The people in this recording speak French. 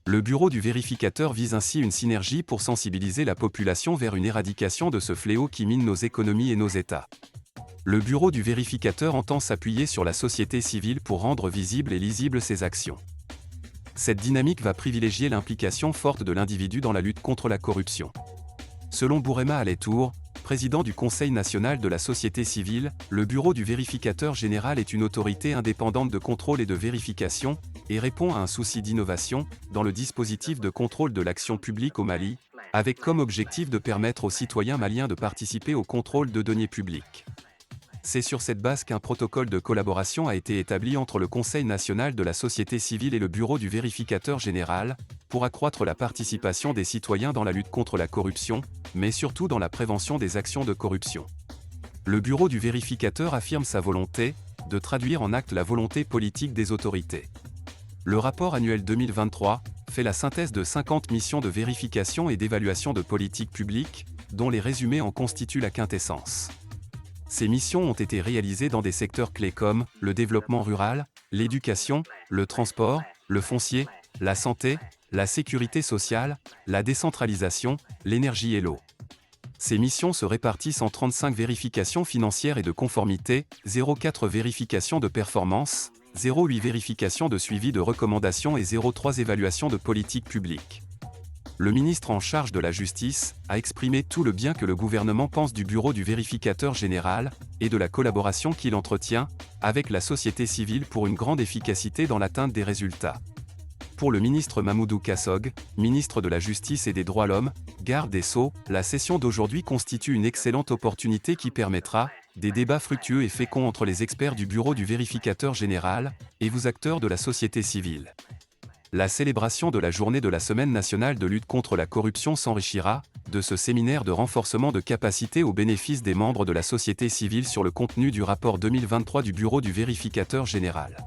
Le bureau du vérificateur vise ainsi une synergie pour sensibiliser la population vers une éradication de ce fléau qui mine nos économies et nos États. Le bureau du vérificateur entend s'appuyer sur la société civile pour rendre visibles et lisibles ses actions. Cette dynamique va privilégier l'implication forte de l'individu dans la lutte contre la corruption. Selon Bourema Aletour, président du Conseil national de la société civile, le bureau du vérificateur général est une autorité indépendante de contrôle et de vérification, et répond à un souci d'innovation dans le dispositif de contrôle de l'action publique au Mali, avec comme objectif de permettre aux citoyens maliens de participer au contrôle de deniers publics. C'est sur cette base qu'un protocole de collaboration a été établi entre le Conseil national de la société civile et le bureau du vérificateur général, pour accroître la participation des citoyens dans la lutte contre la corruption, mais surtout dans la prévention des actions de corruption. Le bureau du vérificateur affirme sa volonté de traduire en actes la volonté politique des autorités. Le rapport annuel 2023 fait la synthèse de 50 missions de vérification et d'évaluation de politique publique, dont les résumés en constituent la quintessence. Ces missions ont été réalisées dans des secteurs clés comme le développement rural, l'éducation, le transport, le foncier, la santé, la sécurité sociale, la décentralisation, l'énergie et l'eau. Ces missions se répartissent en 35 vérifications financières et de conformité, 0,4 vérifications de performance, 0,8 vérifications de suivi de recommandations et 0,3 évaluations de politique publique. Le ministre en charge de la Justice a exprimé tout le bien que le gouvernement pense du bureau du vérificateur général et de la collaboration qu'il entretient avec la société civile pour une grande efficacité dans l'atteinte des résultats. Pour le ministre Mamoudou Kassog, ministre de la Justice et des Droits de l'Homme, garde des Sceaux, la session d'aujourd'hui constitue une excellente opportunité qui permettra des débats fructueux et féconds entre les experts du bureau du vérificateur général et vous acteurs de la société civile. La célébration de la journée de la Semaine nationale de lutte contre la corruption s'enrichira de ce séminaire de renforcement de capacité au bénéfice des membres de la société civile sur le contenu du rapport 2023 du bureau du vérificateur général.